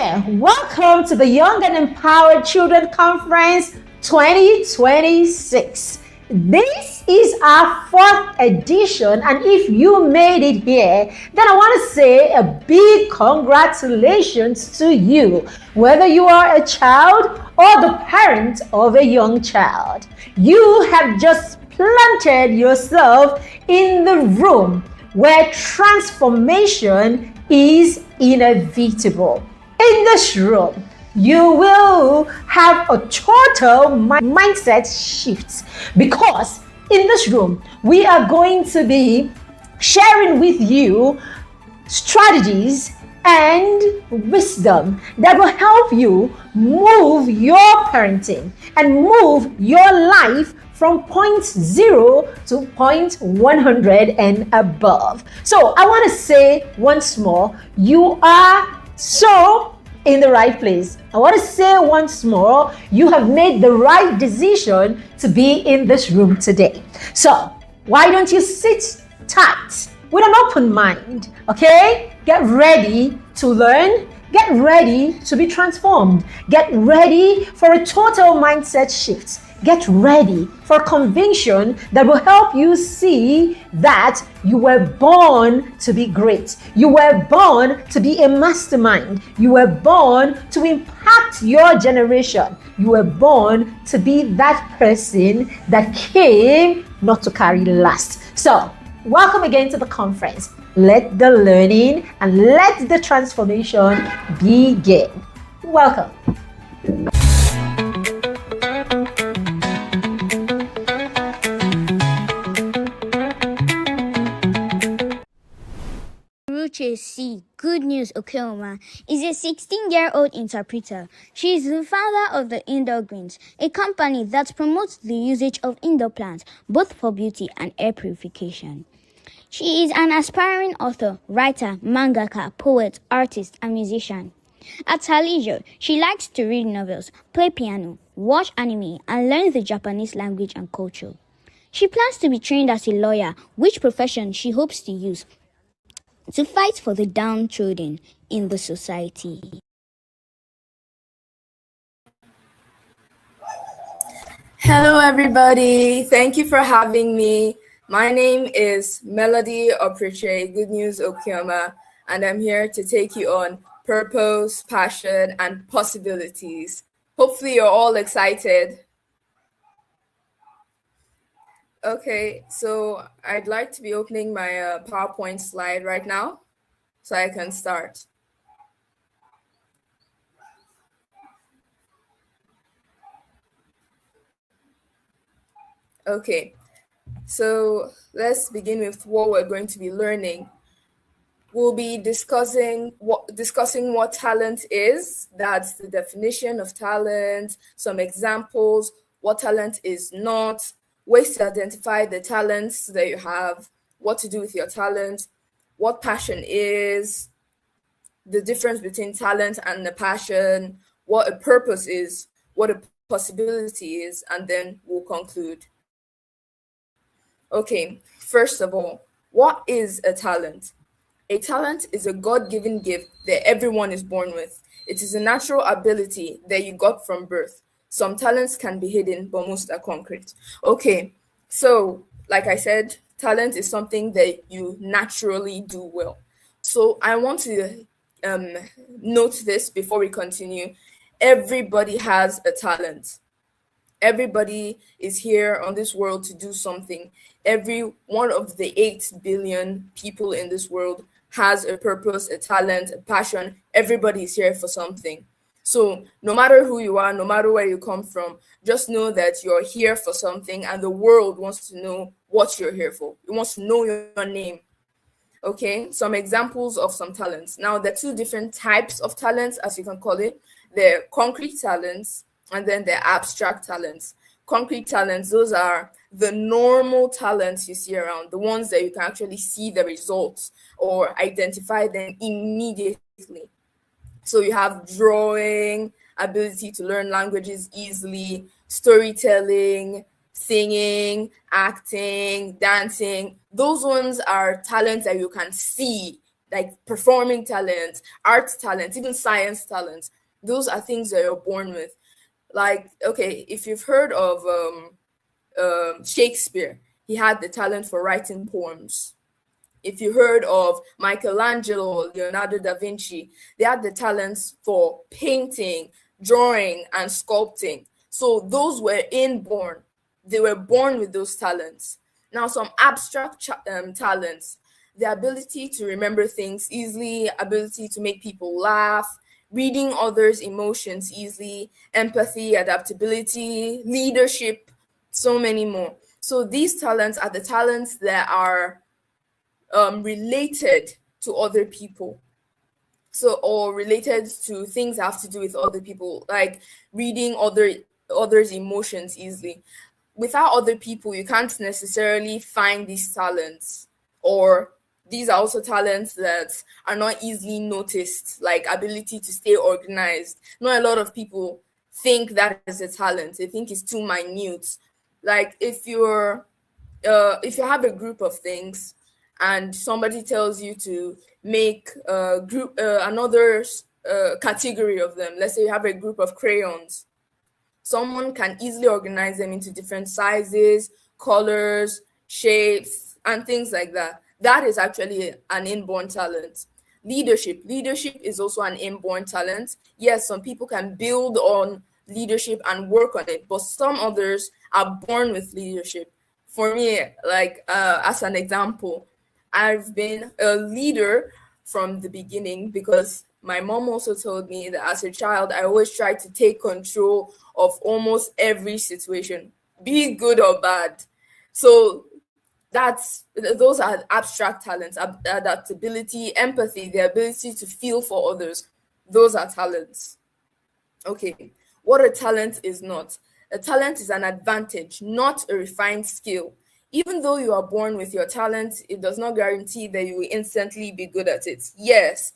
there, welcome to the Young and Empowered Children Conference 2026. This is our fourth edition, and if you made it here, then I want to say a big congratulations to you, whether you are a child or the parent of a young child. You have just planted yourself in the room where transformation is inevitable. In this room, you will have a total mindset shift, because in this room, we are going to be sharing with you strategies and wisdom that will help you move your parenting and move your life from point 0 to point 100 and above. So I want to say once more, you are so in the right place. I want to say once more, you have made the right decision to be in this room today. So why don't you sit tight with an open mind, okay? Get ready to learn. Get ready to be transformed. Get ready for a total mindset shift. Get ready for conviction that will help you see that you were born to be great. You were born to be a mastermind. You were born to impact your generation. You were born to be that person that came not to carry last. So, welcome again to the conference. Let the learning and let the transformation begin. Welcome. Opuriche C. Good News Okeoma is a 16-year-old interpreter. She is the founder of the Indoor Greens, a company that promotes the usage of indoor plants both for beauty and air purification. She is an aspiring author, writer, mangaka, poet, artist, and musician. At her leisure, she likes to read novels, play piano, watch anime, and learn the Japanese language and culture. She plans to be trained as a lawyer, which profession she hopes to use to fight for the downtrodden in the society. Hello, everybody. Thank you for having me. My name is Melody Opuriche, Good News Okeoma, and I'm here to take you on purpose, passion, and possibilities. Hopefully, you're all excited. Okay, so I'd like to be opening my PowerPoint slide right now so I can start. Okay, so let's begin with what we're going to be learning. We'll be discussing what talent is. That's the definition of talent, some examples, what talent is not, ways to identify the talents that you have, what to do with your talent, what passion is, the difference between talent and the passion, what a purpose is, what a possibility is, and then we'll conclude. Okay, first of all, what is a talent? A talent is a God-given gift that everyone is born with. It is a natural ability that you got from birth. Some talents can be hidden, but most are concrete. Okay, so like I said, talent is something that you naturally do well. So I want to note this before we continue. Everybody has a talent. Everybody is here on this world to do something. Every one of the 8 billion people in this world has a purpose, a talent, a passion. Everybody is here for something. So no matter who you are, no matter where you come from, just know that you're here for something, and the world wants to know what you're here for. It wants to know your name. Okay, some examples of some talents. Now, there are 2 different types of talents, as you can call it. They're concrete talents, and then they're abstract talents. Concrete talents, those are the normal talents you see around, the ones that you can actually see the results or identify them immediately. So you have drawing, ability to learn languages easily, storytelling, singing, acting, dancing. Those ones are talents that you can see like performing talent, art talent, even science talent. Those are things that you're born with. Like, okay, if you've heard of Shakespeare, he had the talent for writing poems. If you heard of Michelangelo, Leonardo da Vinci, they had the talents for painting, drawing, and sculpting. So those were inborn. They were born with those talents. Now, some abstract talents, the ability to remember things easily, ability to make people laugh, reading others' emotions easily, empathy, adaptability, leadership, so many more. So these talents are the talents that are related to other people, so or related to things that have to do with other people, like reading others emotions easily. Without other people, you can't necessarily find these talents, or these are also talents that are not easily noticed, like ability to stay organized. Not a lot of people think that is a talent. They think it's too minute. Like if you have a group of things and somebody tells you to make a group another category of them, let's say you have a group of crayons, someone can easily organize them into different sizes, colors, shapes, and things like that. That is actually an inborn talent. Leadership is also an inborn talent. Yes, some people can build on leadership and work on it, but some others are born with leadership. For me, like as an example, I've been a leader from the beginning because my mom also told me that as a child, I always tried to take control of almost every situation, be it good or bad. So those are abstract talents, adaptability, empathy, the ability to feel for others. Those are talents. Okay, what a talent is not. A talent is an advantage, not a refined skill. Even though you are born with your talent, it does not guarantee that you will instantly be good at it. Yes.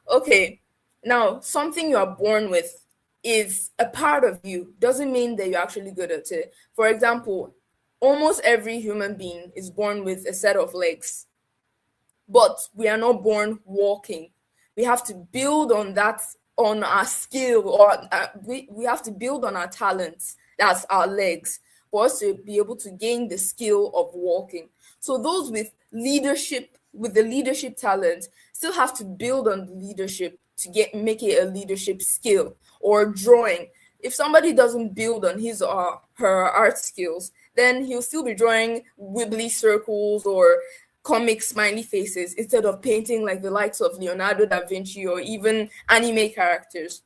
Okay. Now, something you are born with is a part of you, doesn't mean that you're actually good at it. For example, almost every human being is born with a set of legs, but we are not born walking. We have to build on that, on our skill, or we have to build on our talents, that's our legs, for us to be able to gain the skill of walking. So those with the leadership talent still have to build on the leadership to make it a leadership skill. Or drawing, if somebody doesn't build on his or her art skills, then he'll still be drawing wibbly circles or comic smiley faces instead of painting like the likes of Leonardo da Vinci or even anime characters.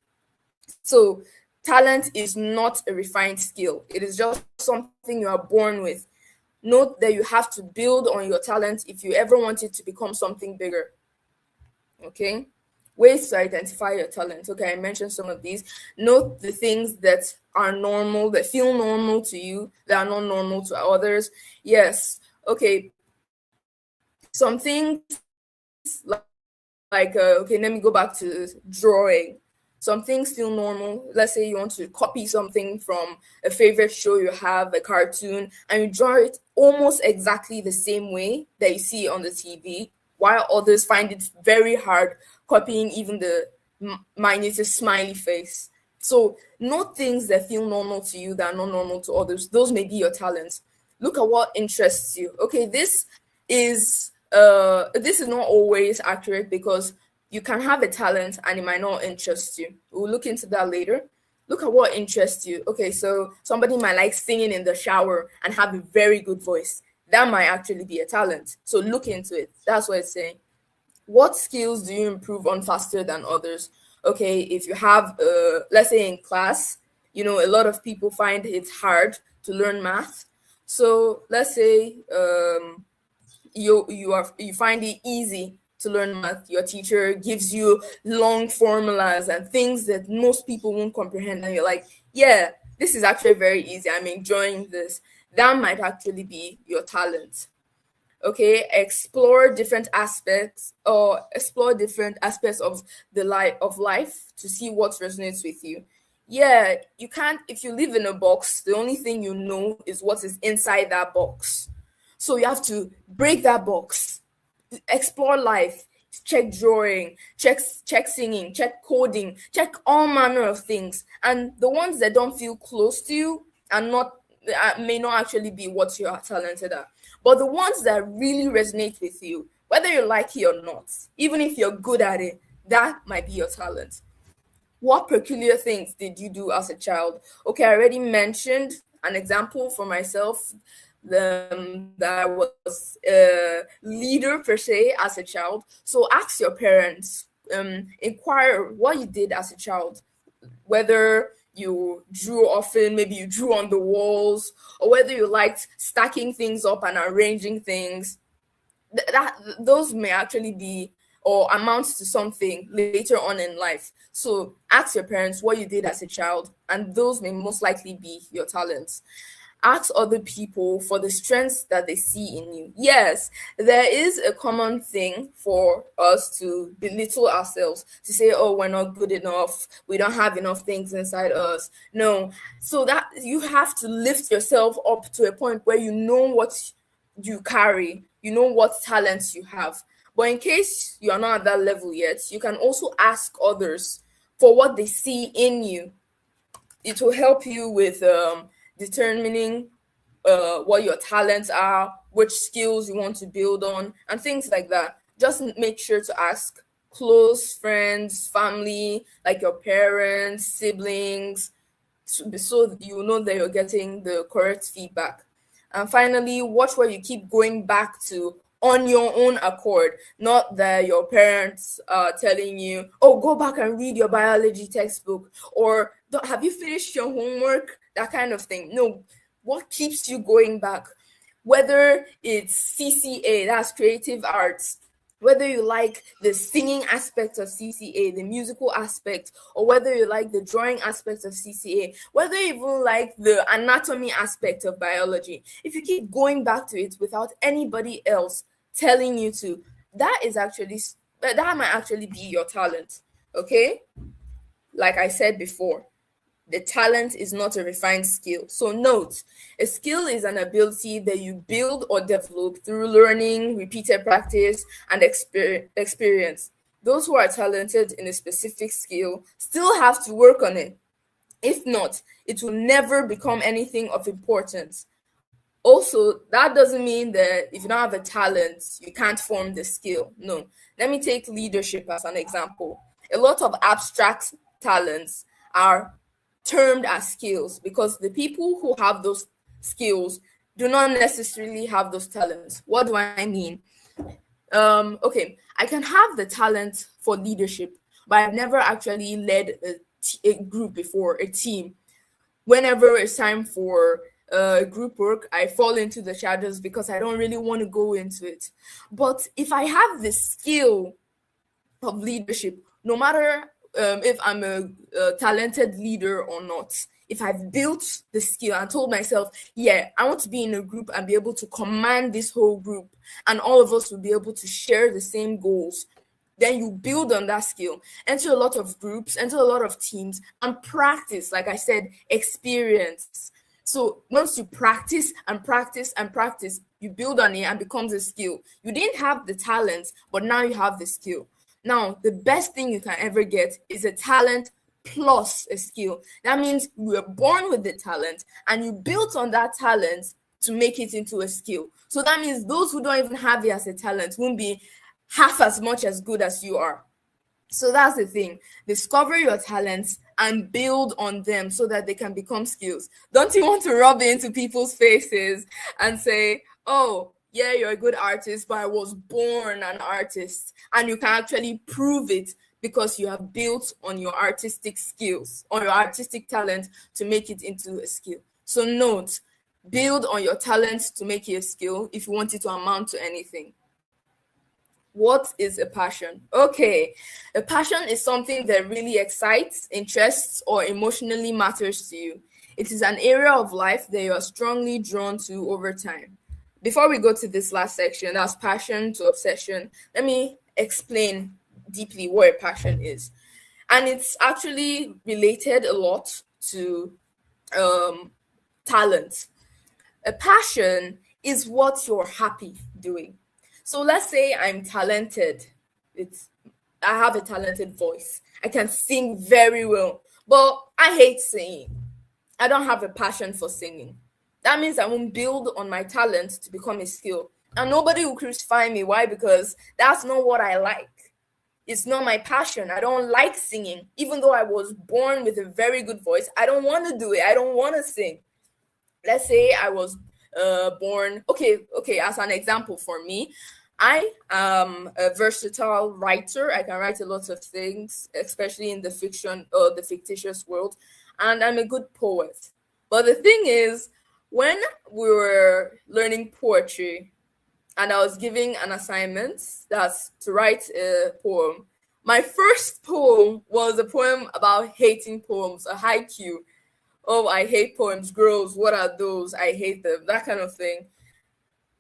So, talent is not a refined skill, it is just something you are born with. Note that you have to build on your talent if you ever want it to become something bigger. Okay? Ways to identify your talent. Okay, I mentioned some of these. Note the things that are normal, that feel normal to you, that are not normal to others. Yes. Okay, some things like okay, let me go back to drawing. Some things feel normal. Let's say you want to copy something from a favorite show you have, a cartoon, and you draw it almost exactly the same way that you see on the TV, while others find it very hard copying even the minutest smiley face. So, note things that feel normal to you that are not normal to others. Those may be your talents. Look at what interests you. Okay, this is not always accurate because you can have a talent and it might not interest you. We'll look into that later. Look at what interests you. Okay, so somebody might like singing in the shower and have a very good voice. That might actually be a talent. So look into it. That's what it's saying. What skills do you improve on faster than others? Okay, if you have, let's say in class, a lot of people find it hard to learn math. So let's say you find it easy to learn math. Your teacher gives you long formulas and things that most people won't comprehend, and you're like, yeah, this is actually very easy, I'm enjoying this. That might actually be your talent. Okay, explore different aspects of the life to see what resonates with you. Yeah, you can't, if you live in a box, the only thing you know is what is inside that box. So you have to break that box, explore life, check drawing, check singing, check coding, check all manner of things. And the ones that don't feel close to you are not may not actually be what you are talented at. But the ones that really resonate with you, whether you like it or not, even if you're good at it, that might be your talent. What peculiar things did you do as a child? Okay, I already mentioned an example for myself, that I was a leader per se as a child. So ask your parents, inquire what you did as a child, whether you drew often, maybe you drew on the walls, or whether you liked stacking things up and arranging things. Those may actually be or amount to something later on in life. So ask your parents what you did as a child, and those may most likely be your talents. Ask other people for the strengths that they see in you. Yes, there is a common thing for us to belittle ourselves, to say, oh, we're not good enough, we don't have enough things inside us. No, so that you have to lift yourself up to a point where you know what you carry, you know what talents you have. But in case you are not at that level yet, you can also ask others for what they see in you. It will help you with determining what your talents are, which skills you want to build on, and things like that. Just make sure to ask close friends, family, like your parents, siblings, so you know that you're getting the correct feedback. And finally, watch where you keep going back to on your own accord, not that your parents are telling you, oh, go back and read your biology textbook, or have you finished your homework, that kind of thing. No, what keeps you going back? Whether it's CCA, that's creative arts, whether you like the singing aspect of CCA, the musical aspect, or whether you like the drawing aspect of CCA, whether you even like the anatomy aspect of biology, if you keep going back to it without anybody else telling you to, that might actually be your talent. Okay? Like I said before, the talent is not a refined skill. So note, a skill is an ability that you build or develop through learning, repeated practice, and experience. Those who are talented in a specific skill still have to work on it. If not, it will never become anything of importance. Also, that doesn't mean that if you don't have a talent, you can't form the skill. No. Let me take leadership as an example. A lot of abstract talents are termed as skills because the people who have those skills do not necessarily have those talents. What do I mean? Okay, I can have the talent for leadership, but I've never actually led a group before, a team. Whenever it's time for group work, I fall into the shadows because I don't really want to go into it. But if I have the skill of leadership, no matter if I'm a talented leader or not, if I've built the skill and told myself, yeah, I want to be in a group and be able to command this whole group, and all of us will be able to share the same goals, then you build on that skill, enter a lot of groups, enter a lot of teams, and practice. Like I said, experience. So once you practice and practice and practice, you build on it and becomes a skill. You didn't have the talent, but now you have the skill. Now, the best thing you can ever get is a talent plus a skill. That means you were born with the talent and you built on that talent to make it into a skill. So that means those who don't even have it as a talent won't be half as much as good as you are. So that's the thing. Discover your talents and build on them so that they can become skills. Don't you want to rub it into people's faces and say, oh, yeah, you're a good artist, but I was born an artist. And you can actually prove it because you have built on your artistic skills, on your artistic talent to make it into a skill. So note, build on your talents to make it a skill if you want it to amount to anything. What is a passion? Okay, a passion is something that really excites, interests, or emotionally matters to you. It is an area of life that you are strongly drawn to over time. Before we go to this last section, that's passion to obsession, let me explain deeply what a passion is. And it's actually related a lot to talent. A passion is what you're happy doing. So let's say I'm talented It's I have a talented voice. I can sing very well, but I hate singing. I don't have a passion for singing. That means I won't build on my talent to become a skill. And nobody will crucify me. Why? Because that's not what I like. It's not my passion. I don't like singing. Even though I was born with a very good voice, I don't want to do it. I don't want to sing. Let's say I was born, okay, as an example for me, I am a versatile writer. I can write a lot of things, especially in the fiction or the fictitious world, and I'm a good poet. But the thing is, when we were learning poetry and I was giving an assignment that's to write a poem, my first poem was a poem about hating poems, a haiku. Oh, I hate poems, girls, what are those? I hate them, that kind of thing.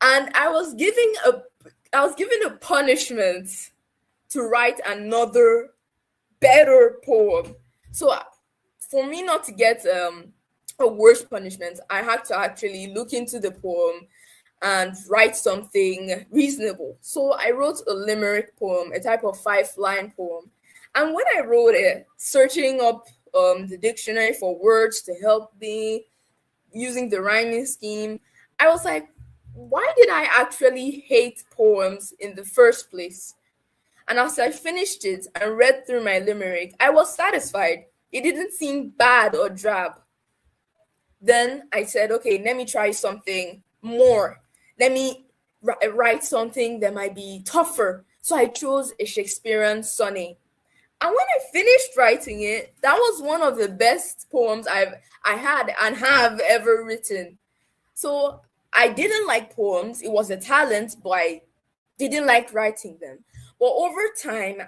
And I was given a punishment to write another better poem. So for me not to get a worse punishment, I had to actually look into the poem and write something reasonable. So I wrote a limerick poem, a type of 5-line poem. And when I wrote it, searching up the dictionary for words to help me, using the rhyming scheme, I was like, why did I actually hate poems in the first place? And as I finished it and read through my limerick, I was satisfied. It didn't seem bad or drab. Then I said, okay, let me try something more. Let me write something that might be tougher. So I chose a Shakespearean sonnet. And when I finished writing it, that was one of the best poems I had and have ever written. So I didn't like poems. It was a talent, but I didn't like writing them. But over time,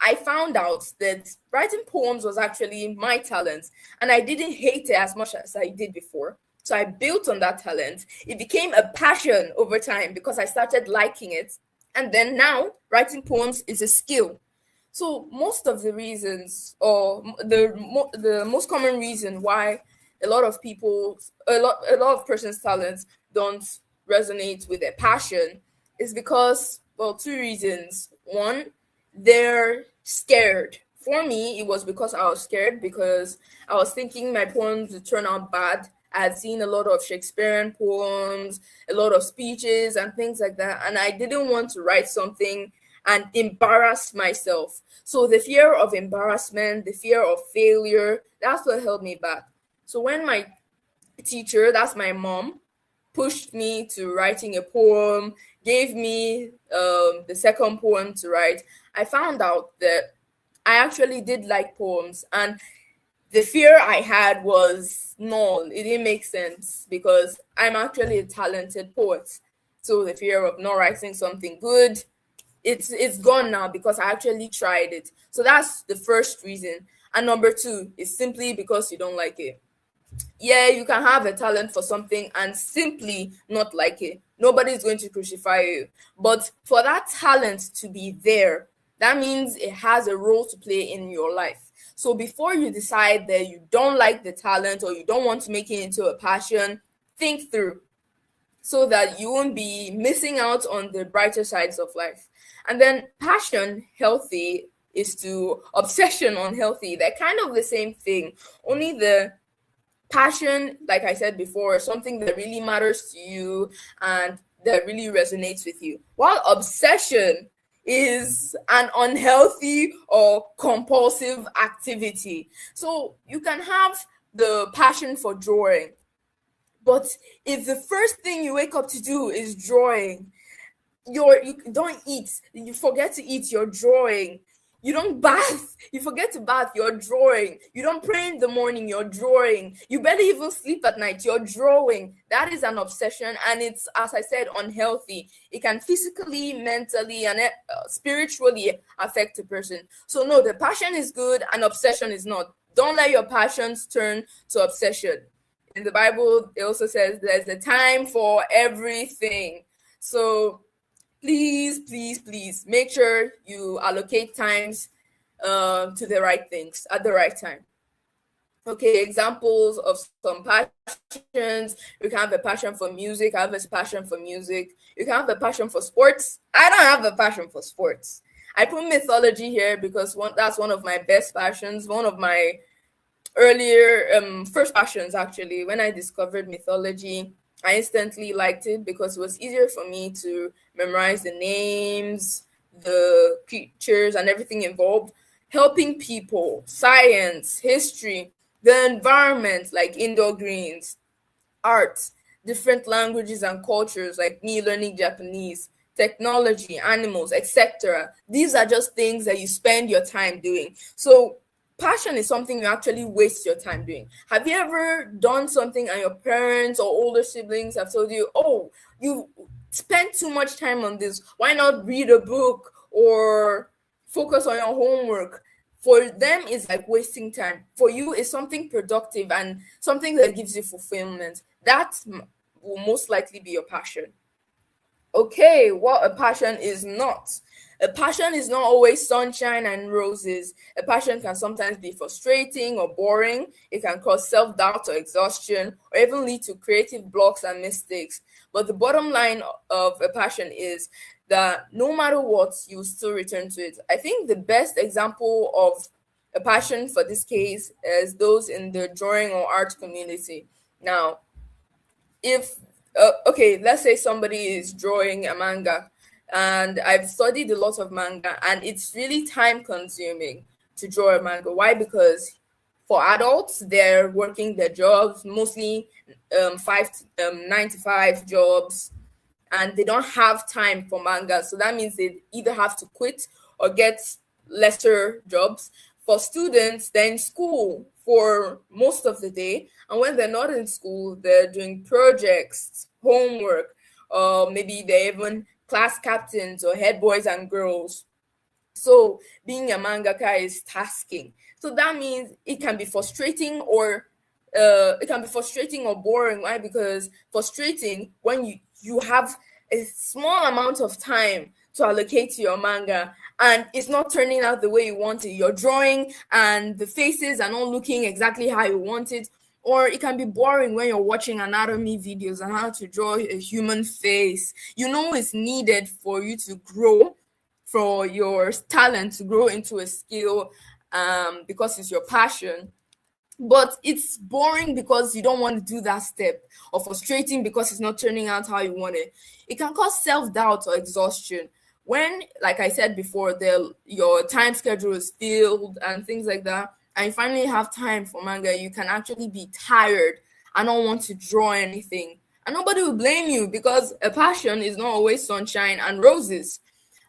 I found out that writing poems was actually my talent, and I didn't hate it as much as I did before. So I built on that talent. It became a passion over time because I started liking it. And then now, writing poems is a skill. So most of the reasons, or the most common reason why a lot of persons' talents don't resonate with their passion is because, well, two reasons. One, they're scared. For me, it was because I was scared because I was thinking my poems would turn out bad. I had seen a lot of Shakespearean poems, a lot of speeches and things like that, and I didn't want to write something and embarrass myself. So the fear of embarrassment, the fear of failure, that's what held me back. So when my teacher, that's my mom, pushed me to writing a poem, gave me the second poem to write, I found out that I actually did like poems. And the fear I had was null. It didn't make sense because I'm actually a talented poet. So the fear of not writing something good, it's gone now because I actually tried it. So that's the first reason. And number two is simply because you don't like it. Yeah, you can have a talent for something and simply not like it. Nobody's going to crucify you. But for that talent to be there, that means it has a role to play in your life. So before you decide that you don't like the talent or you don't want to make it into a passion, think through so that you won't be missing out on the brighter sides of life. And then passion, healthy, is to obsession, unhealthy. They're kind of the same thing. Only the passion, like I said before, something that really matters to you and that really resonates with you. While obsession is an unhealthy or compulsive activity. So you can have the passion for drawing, but if the first thing you wake up to do is drawing, you don't eat, you forget to eat, you're drawing. You don't bath, you forget to bath, you're drawing. You don't pray in the morning, you're drawing. You barely even sleep at night, you're drawing. That is an obsession, and it's, as I said, unhealthy. It can physically, mentally, and spiritually affect a person. So no, the passion is good and obsession is not. Don't let your passions turn to obsession. In the Bible, it also says there's a time for everything. So please make sure you allocate times to the right things at the right time. Okay, examples of some passions. You can have a passion for music. I have a passion for music. You can have a passion for sports. I don't have a passion for sports. I put mythology here because that's one of my best passions, one of my earlier first passions actually. When I discovered mythology, I instantly liked it because it was easier for me to memorize the names, the creatures, and everything involved. Helping people, science, history, the environment, like indoor greens, art, different languages and cultures, like me learning Japanese, technology, animals, etc. These are just things that you spend your time doing. So passion is something you actually waste your time doing. Have you ever done something and your parents or older siblings have told you, oh, you spent too much time on this, why not read a book or focus on your homework? For them it's like wasting time. For you it's something productive and something that gives you fulfillment. Will most likely be your passion. Okay, what a passion is not. A passion is not always sunshine and roses. A passion can sometimes be frustrating or boring. It can cause self doubt or exhaustion, or even lead to creative blocks and mistakes. But the bottom line of a passion is that no matter what, you still return to it. I think the best example of a passion for this case is those in the drawing or art community. Now, if okay, let's say somebody is drawing a manga, and I've studied a lot of manga, and it's really time consuming to draw a manga. Why? Because for adults, they're working their jobs mostly, 9 to 5 jobs, and they don't have time for manga. So that means they either have to quit or get lesser jobs. For students, they're in school for most of the day. And when they're not in school, they're doing projects, homework, maybe they're even class captains or head boys and girls. So being a mangaka is tasking. So that means it can be frustrating or boring, right? Because frustrating when you have a small amount of time to allocate to your manga and it's not turning out the way you want it. You're drawing and the faces are not looking exactly how you want it. Or it can be boring when you're watching anatomy videos on how to draw a human face. You know it's needed for you to grow, for your talent to grow into a skill, because it's your passion. But it's boring because you don't want to do that step, or frustrating because it's not turning out how you want it. It can cause self-doubt or exhaustion when, like I said before, your time schedule is filled and things like that, and you finally have time for manga. You can actually be tired and not want to draw anything, and nobody will blame you because a passion is not always sunshine and roses.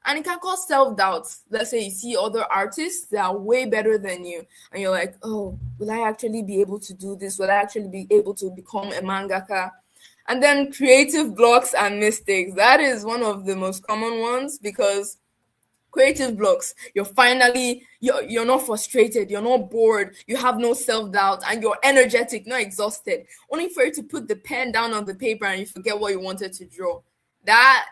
And it can cause self-doubt. Let's say you see other artists that are way better than you, and you're like, oh, will I actually be able to do this? Will I actually be able to become a mangaka? And then creative blocks and mistakes. That is one of the most common ones, because creative blocks, you're not frustrated, you're not bored, you have no self-doubt, and you're energetic, not exhausted, only for you to put the pen down on the paper and you forget what you wanted to draw. That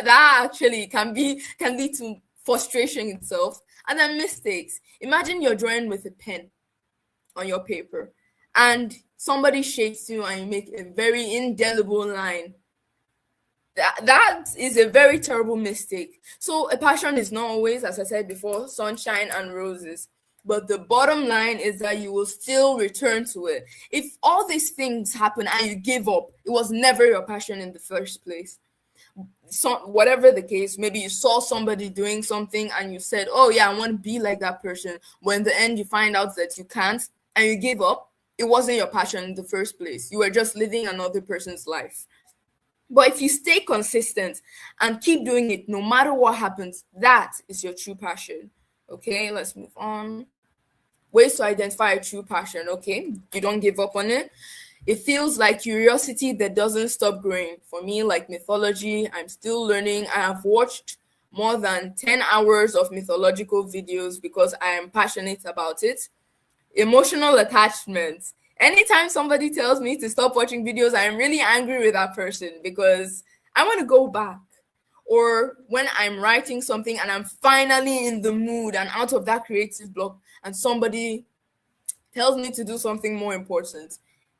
actually can lead to frustration itself. And then mistakes. Imagine you're drawing with a pen on your paper and somebody shakes you and you make a very indelible line. That is a very terrible mistake. So a passion is not always, as I said before, sunshine and roses. But the bottom line is that you will still return to it. If all these things happen and you give up, it was never your passion in the first place. So whatever the case, maybe you saw somebody doing something and you said, oh yeah, I want to be like that person. When in the end you find out that you can't and you give up, it wasn't your passion in the first place. You were just living another person's life. But if you stay consistent and keep doing it no matter what happens, that is your true passion. Okay, let's move on. Ways to identify a true passion. Okay, you don't give up on it. It feels like curiosity that doesn't stop growing. For me, like mythology, I'm still learning. I have watched more than 10 hours of mythological videos because I am passionate about it. Emotional attachment. Anytime somebody tells me to stop watching videos, I'm really angry with that person because I want to go back. Or when I'm writing something and I'm finally in the mood and out of that creative block, and somebody tells me to do something more important.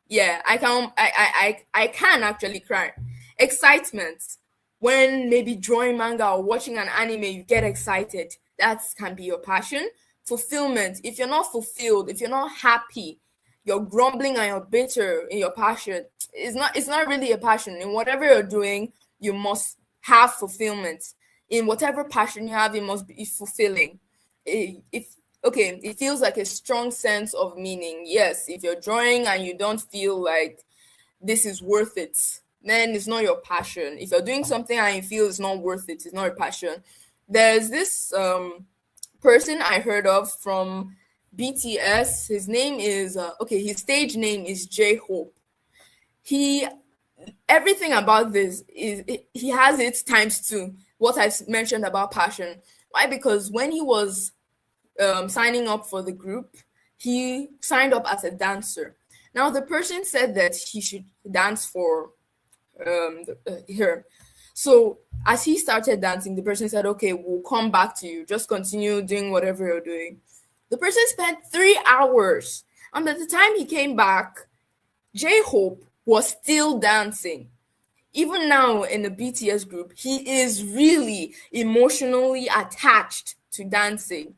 Yeah, I can actually cry. Excitement. When maybe drawing manga or watching an anime, you get excited. That can be your passion. Fulfillment. If you're not fulfilled, if you're not happy, you're grumbling and you're bitter in your passion. It's not really a passion. In whatever you're doing, you must have fulfillment. In whatever passion you have, it must be fulfilling. If okay, it feels like a strong sense of meaning. Yes, if you're drawing and you don't feel like this is worth it, then it's not your passion. If you're doing something and you feel it's not worth it, it's not your passion. There's this person I heard of from BTS. His name is his stage name is J Hope. He Everything about this is he has it times two. What I've mentioned about passion. Why? Because when he was signing up for the group, he signed up as a dancer. Now the person said that he should dance for her. So as he started dancing, the person said, "Okay, we'll come back to you. Just continue doing whatever you're doing." The person spent 3 hours, and by the time he came back, J Hope was still dancing. Even now in the BTS group, he is really emotionally attached to dancing.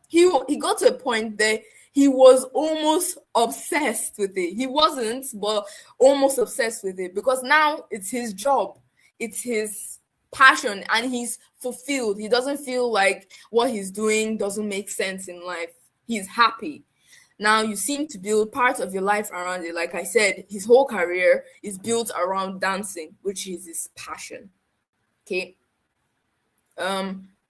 He got to a point that he was almost obsessed with it. He wasn't, but almost obsessed with it, because now it's his job, it's his passion, and he's fulfilled. He doesn't feel like what he's doing doesn't make sense in life. He's happy. Now you seem to build part of your life around it. Like I said, his whole career is built around dancing, which is his passion. Okay.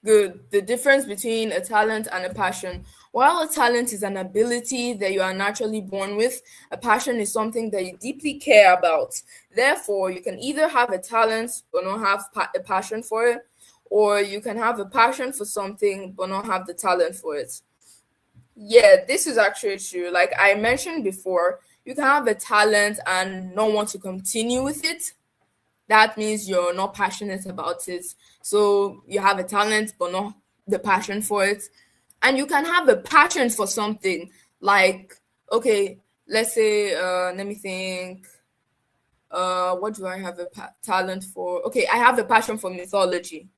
Good. The difference between a talent and a passion. While a talent is an ability that you are naturally born with, a passion is something that you deeply care about. Therefore, you can either have a talent but not have a passion for it, or you can have a passion for something but not have the talent for it. Yeah, this is actually true. Like I mentioned before, you can have a talent and not want to continue with it. That means you're not passionate about it. So you have a talent but not the passion for it. And you can have a passion for something, like, okay, let's say, let me think. What do I have a talent for? Okay, I have a passion for mythology.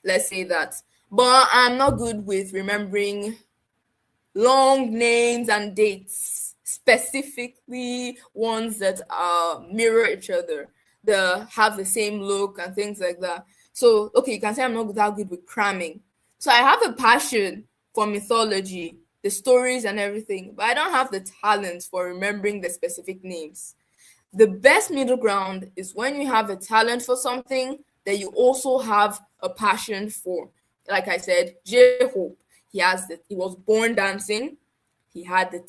Let's say that. But I'm not good with remembering long names and dates, specifically ones that mirror each other, that have the same look and things like that. So, okay, you can say I'm not that good with cramming. So I have a passion for mythology, the stories and everything, but I don't have the talent for remembering the specific names. The best middle ground is when you have a talent for something that you also have a passion for. Like I said, J Hope, he was born dancing. He had the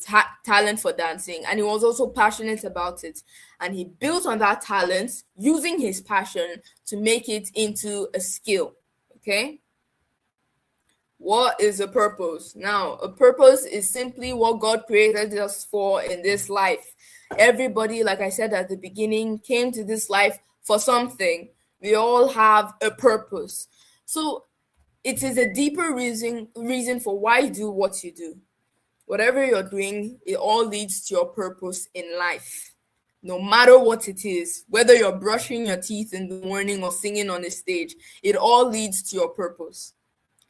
talent for dancing, and he was also passionate about it. And he built on that talent using his passion to make it into a skill. Okay. What is a purpose? Now, a purpose is simply what God created us for in this life. Everybody, like I said at the beginning, came to this life for something. We all have a purpose. So it is a deeper reason for why you do what you do. Whatever you're doing, it all leads to your purpose in life. No matter what it is, whether you're brushing your teeth in the morning or singing on the stage, it all leads to your purpose.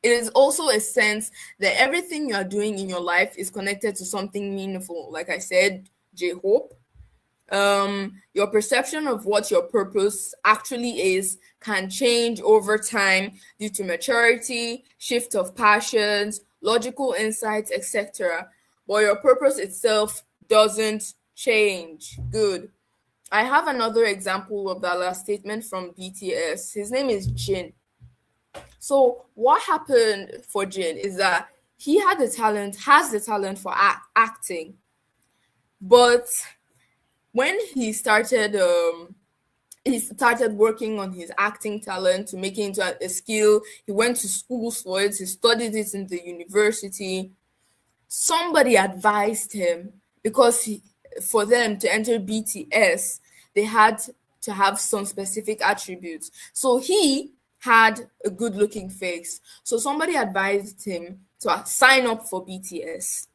It is also a sense that everything you are doing in your life is connected to something meaningful. Like I said, J Hope. Your perception of what your purpose actually is can change over time due to maturity, shift of passions, logical insights, etc. But your purpose itself doesn't change. Good. I have another example of that last statement from BTS. His name is Jin. So what happened for Jin is that he has the talent for acting, but when he started working on his acting talent to make it into a skill. He went to schools for it. He studied it in the university. Somebody advised him, because for them to enter BTS, they had to have some specific attributes. So he had a good looking face. So somebody advised him to sign up for BTS.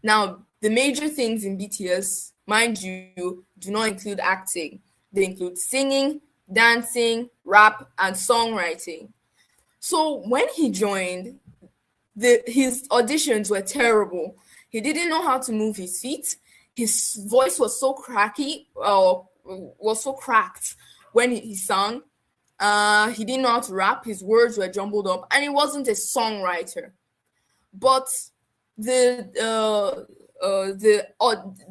Now, the major things in BTS, mind you, do not include acting. They include singing, dancing, rap, and songwriting. So when he joined, his auditions were terrible. He didn't know how to move his feet. His voice was so cracky, was so cracked when he sang. He didn't know how to rap. His words were jumbled up, and he wasn't a songwriter. But the the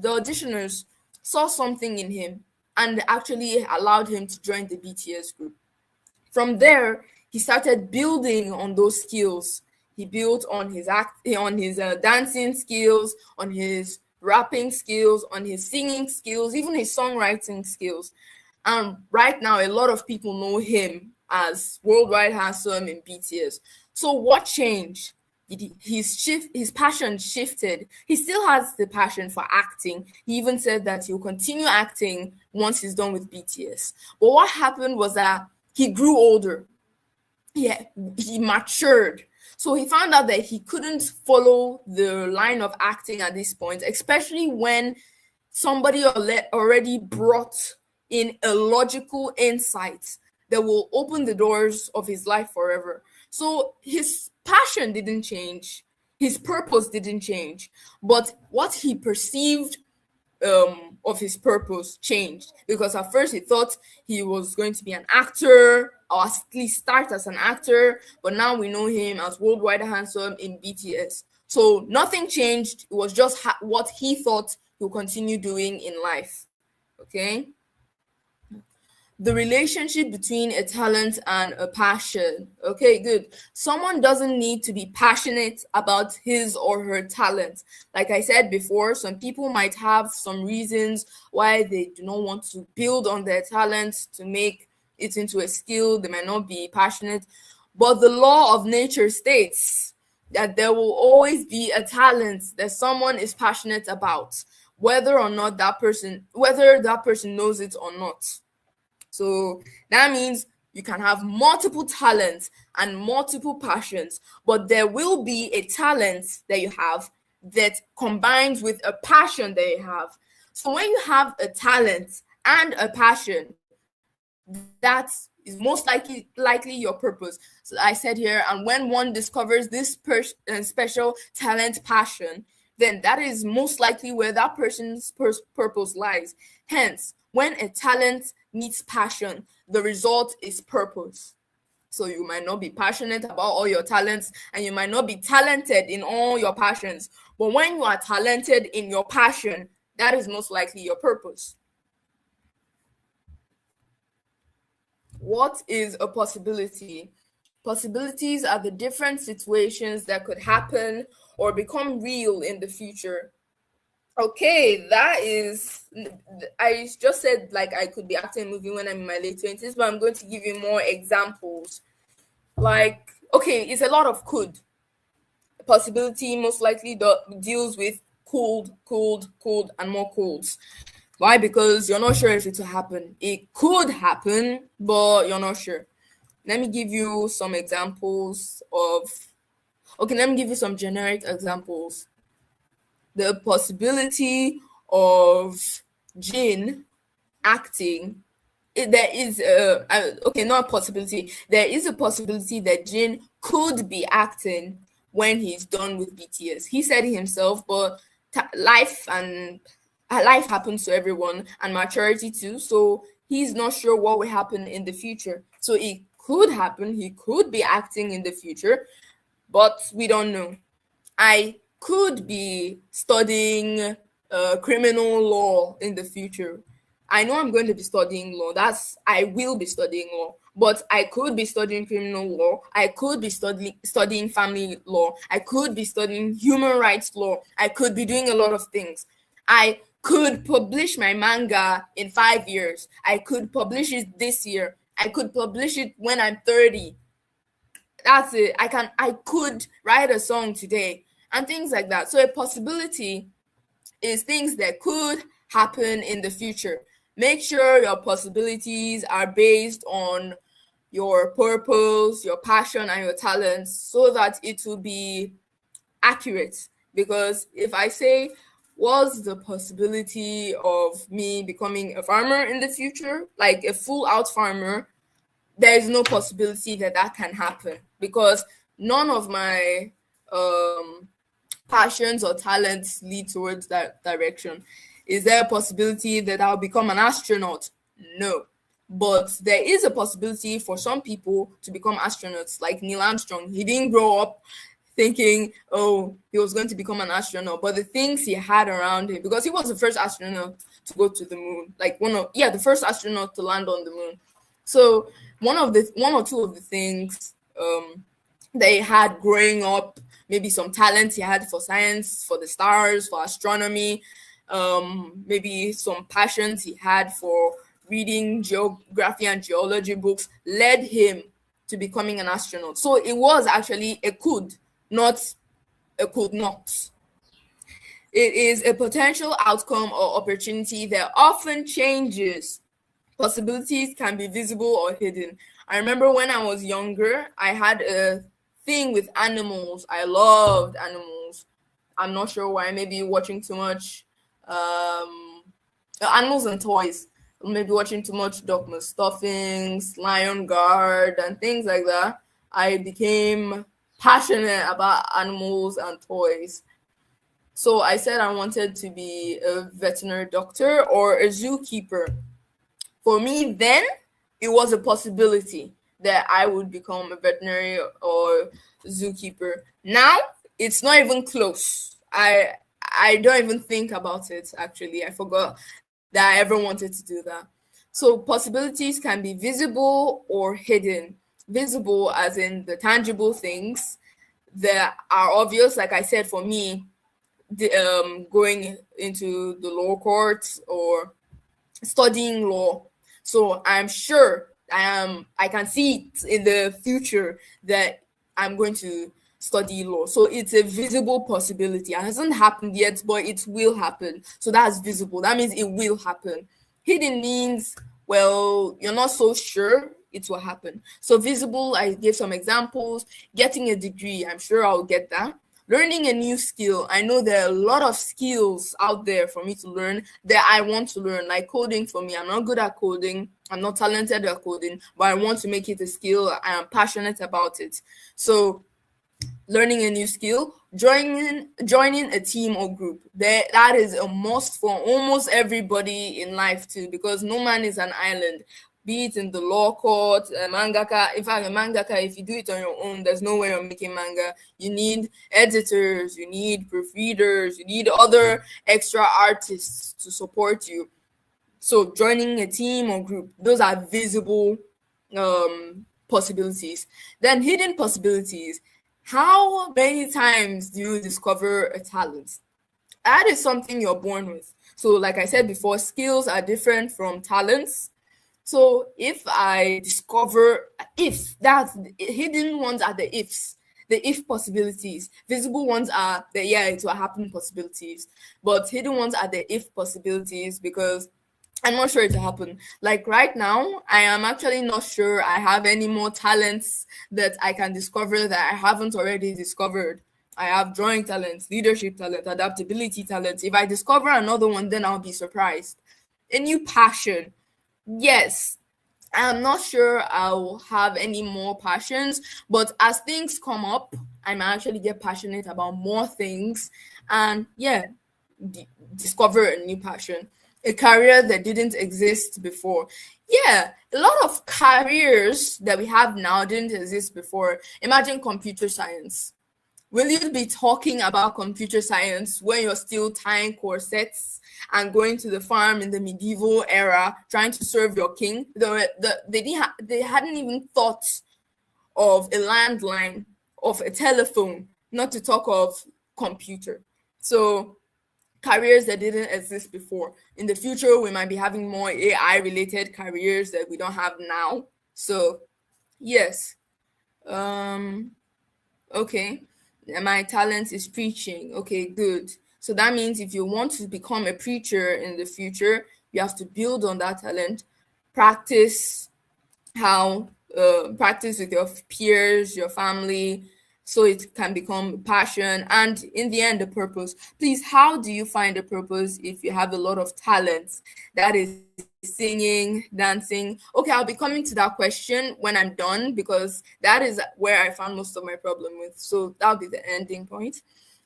auditioners saw something in him and actually allowed him to join the BTS group. From there, he started building on those skills. He built on his dancing skills, on his rapping skills, on his singing skills, even his songwriting skills. And right now, a lot of people know him as worldwide handsome in BTS. So what changed? His passion shifted. He still has the passion for acting. He even said that he'll continue acting once he's done with BTS. But what happened was that he grew older. Yeah, he matured. So he found out that he couldn't follow the line of acting at this point, especially when somebody already brought in a logical insight that will open the doors of his life forever. So his passion didn't change, his purpose didn't change, but what he perceived of his purpose changed, because at first he thought he was going to be an actor or at least start as an actor, but now we know him as worldwide handsome in BTS. So nothing changed. It was just what he thought he'll continue doing in life. Okay. The relationship between a talent and a passion. Okay, good. Someone doesn't need to be passionate about his or her talent. Like I said before, some people might have some reasons why they do not want to build on their talent to make it into a skill. They might not be passionate. But the law of nature states that there will always be a talent that someone is passionate about, whether that person knows it or not. So that means you can have multiple talents and multiple passions, but there will be a talent that you have that combines with a passion that you have. So when you have a talent and a passion, that is most likely your purpose. So I said here, and when one discovers this special talent passion, then that is most likely where that person's purpose lies. Hence, when a talent meets passion, the result is purpose. So you might not be passionate about all your talents, and you might not be talented in all your passions. But when you are talented in your passion, that is most likely your purpose. What is a possibility? Possibilities are the different situations that could happen or become real in the future. Okay, that is. I just said like I could be acting a movie when I'm in my late 20s, but I'm going to give you more examples. Like, okay, it's a lot of could. Possibility most likely deals with cold, and more colds. Why? Because you're not sure if it will happen. It could happen, but you're not sure. Let me give you some examples of. Okay, let me give you some generic examples. The possibility of Jin acting, there is okay, not a possibility. There is a possibility that Jin could be acting when he's done with BTS. He said it himself, but life happens to everyone, and maturity too. So he's not sure what will happen in the future. So it could happen. He could be acting in the future, but we don't know. I could be studying criminal law in the future. I know I'm going to be studying law. I will be studying law. But I could be studying criminal law. I could be studying family law. I could be studying human rights law. I could be doing a lot of things. I could publish my manga in 5 years. I could publish it this year. I could publish it when I'm 30. That's it. I could write a song today and things like that. So a possibility is things that could happen in the future. Make sure your possibilities are based on your purpose, your passion, and your talents so that it will be accurate. Because if I say, was the possibility of me becoming a farmer in the future, like a full out farmer, there is no possibility that that can happen, because none of my um passions or talents lead towards that direction. Is there a possibility that I'll become an astronaut? No. But there is a possibility for some people to become astronauts, like Neil Armstrong. He didn't grow up thinking, oh, he was going to become an astronaut, but the things he had around him, because he was the first astronaut to go to the moon, like the first astronaut to land on the moon. So one or two of the things they had growing up, maybe some talent he had for science, for the stars, for astronomy, maybe some passions he had for reading geography and geology books, led him to becoming an astronaut. So it was actually a could, not a could not. It is a potential outcome or opportunity that often changes. Possibilities can be visible or hidden. I remember when I was younger, I had a thing with animals. I loved animals. I'm not sure why. Maybe watching too much animals and toys. Maybe watching too much Dogma Stuffings, Lion Guard, and things like that. I became passionate about animals and toys. So I said I wanted to be a veterinary doctor or a zookeeper. For me, then it was a possibility that I would become a veterinary or zookeeper. Now it's not even close. I don't even think about it. Actually, I forgot that I ever wanted to do that. So possibilities can be visible or hidden. Visible as in the tangible things that are obvious. Like I said, for me, going into the law courts or studying law. So I'm sure I can see it in the future that I'm going to study law. So it's a visible possibility. It hasn't happened yet, but it will happen. So that's visible. That means it will happen. Hidden means, well, you're not so sure it will happen. So visible, I gave some examples. Getting a degree, I'm sure I'll get that. Learning a new skill. I know there are a lot of skills out there for me to learn that I want to learn, like coding for me. I'm not good at coding. I'm not talented at coding, but I want to make it a skill. I am passionate about it. So learning a new skill, joining a team or group. That is a must for almost everybody in life too, because no man is an island. Be it in the law court, a mangaka. In fact, a mangaka, if you do it on your own, there's no way you're making manga. You need editors, you need proofreaders, you need other extra artists to support you. So joining a team or group, those are visible possibilities. Then hidden possibilities. How many times do you discover a talent? That is something you're born with. So like I said before, skills are different from talents. So if I discover, if that's hidden ones are the ifs, the if possibilities. Visible ones are the yeah, it will happen possibilities. But hidden ones are the if possibilities, because I'm not sure it will happen. Like right now, I am actually not sure I have any more talents that I can discover that I haven't already discovered. I have drawing talent, leadership talent, adaptability talent. If I discover another one, then I'll be surprised. A new passion. Yes, I'm not sure I'll have any more passions, but as things come up, I might actually get passionate about more things and yeah, discover a new passion, a career that didn't exist before. Yeah, a lot of careers that we have now didn't exist before. Imagine computer science. Will you be talking about computer science when you're still tying corsets and going to the farm in the medieval era trying to serve your king? They hadn't even thought of a landline, of a telephone, not to talk of computer. So careers that didn't exist before. In the future, we might be having more AI related careers that we don't have now. So yes. Um Okay. My talent is preaching. Okay, good. So that means if you want to become a preacher in the future, you have to build on that talent, practice practice with your peers, your family, so it can become passion and in the end a purpose. Please, how do you find a purpose if you have a lot of talents, that is singing, dancing? Okay, I'll be coming to that question when I'm done, because that is where I found most of my problem with. So that'll be the ending point.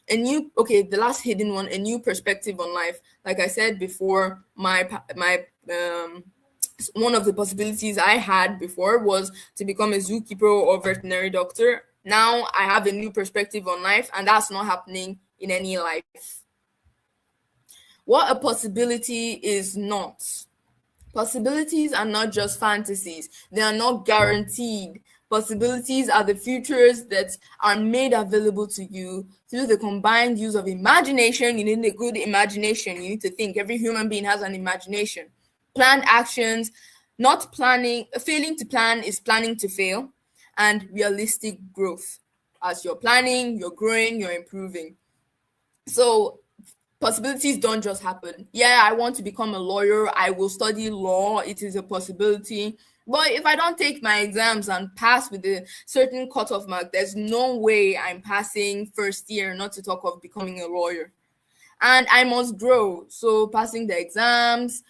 The last hidden one, a new perspective on life. Like I said before, one of the possibilities I had before was to become a zookeeper or veterinary doctor. Now I have a new perspective on life, and that's not happening in any life. What a possibility is not. Possibilities are not just fantasies, they are not guaranteed. Possibilities are the futures that are made available to you through the combined use of imagination. You need a good imagination. You need to think. Every human being has an imagination. Planned actions, not planning, failing to plan is planning to fail, and realistic growth. As you're planning, you're growing, you're improving. So possibilities don't just happen. Yeah, I want to become a lawyer. I will study law. It is a possibility. But if I don't take my exams and pass with a certain cutoff mark, there's no way I'm passing first year, not to talk of becoming a lawyer. And I must grow. So passing the exams,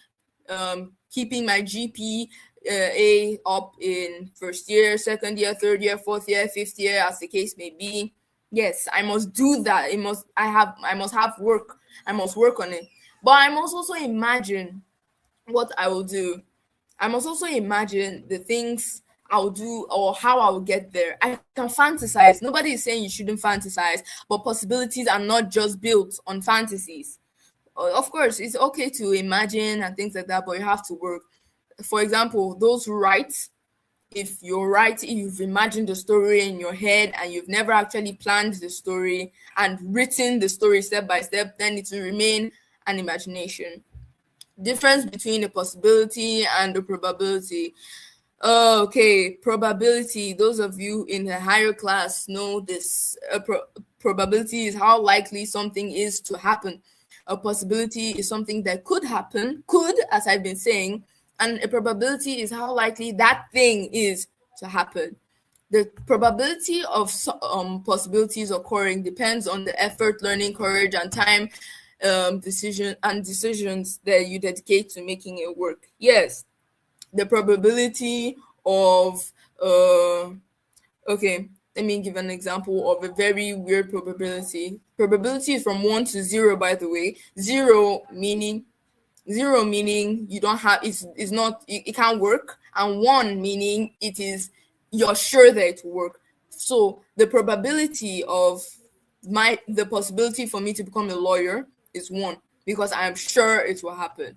keeping my GPA up in first year, second year, third year, fourth year, fifth year, as the case may be. Yes, I must do that. I must have work. I must work on it. But I must also imagine what I will do. I must also imagine the things I'll do or how I'll get there. I can fantasize. Nobody is saying you shouldn't fantasize, but possibilities are not just built on fantasies. Of course, it's okay to imagine and things like that, but you have to work. For example, those who write, if you've imagined the story in your head and you've never actually planned the story and written the story step by step, then it will remain an imagination. Difference between a possibility and a probability. Okay, probability. Those of you in the higher class know this. Probability is how likely something is to happen. A possibility is something that could happen, as I've been saying, and a probability is how likely that thing is to happen. The probability of possibilities occurring depends on the effort, learning, courage, and time, decisions that you dedicate to making it work. Yes, the probability of okay, let me give an example of a very weird probability. Probability is from 1 to 0, by the way. Zero meaning you don't have, it's not, it can't work, and 1 meaning you're sure that it will work. So the probability of the possibility for me to become a lawyer is 1, because I am sure it will happen.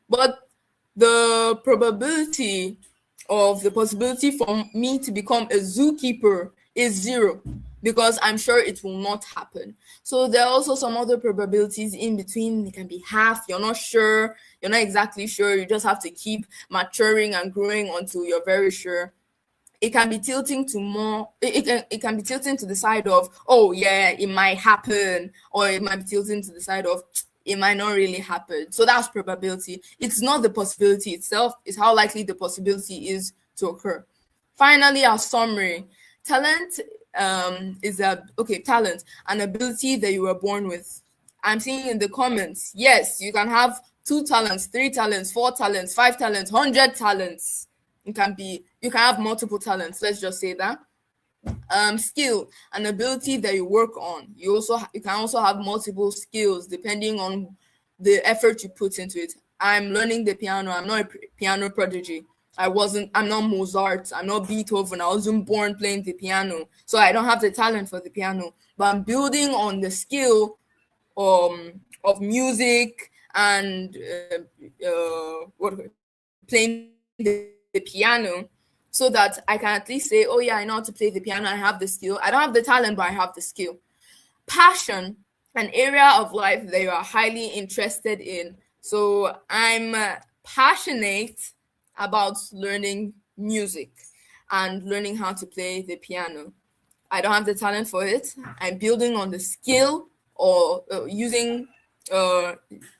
But the probability of the possibility for me to become a zookeeper is 0, because I'm sure it will not happen. So there are also some other probabilities in between. It can be half. You're not sure. You're not exactly sure. You just have to keep maturing and growing until you're very sure. It can be tilting to more. It can be tilting to the side of, oh yeah, it might happen, or it might be tilting to the side of, it might not really happen. So that's probability. It's not the possibility itself. It's how likely the possibility is to occur. Finally, our summary. Talent talent, an ability that you were born with. I'm seeing in the comments, yes, you can have 2 talents, 3 talents, 4 talents, 5 talents, 100 talents. You can have multiple talents. Let's just say that. Skill, an ability that you work on. You can also have multiple skills depending on the effort you put into it. I'm learning the piano. I'm not a piano prodigy. I'm not Mozart. I'm not Beethoven. I wasn't born playing the piano. So I don't have the talent for the piano. But I'm building on the skill of music and playing the piano, so that I can at least say, oh yeah, I know how to play the piano. I have the skill. I don't have the talent, but I have the skill. Passion, an area of life that you are highly interested in. So I'm passionate about learning music and learning how to play the piano. I don't have the talent for it. I'm building on the skill, or using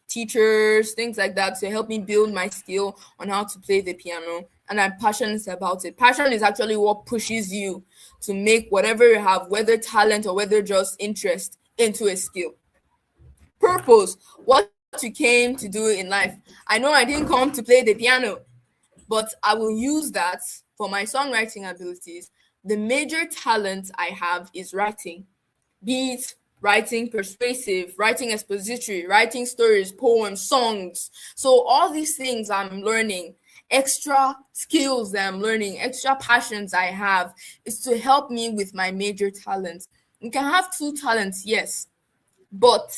teachers, things like that, to help me build my skill on how to play the piano. and I'm passionate about it. Passion is actually what pushes you to make whatever you have, whether talent or whether just interest, into a skill. Purpose, what you came to do in life. I know I didn't come to play the piano, but I will use that for my songwriting abilities. The major talent I have is writing, be it writing persuasive, writing expository, writing stories, poems, songs. So all these things I'm learning, extra skills that I'm learning, extra passions I have, is to help me with my major talents. You can have two talents, yes, but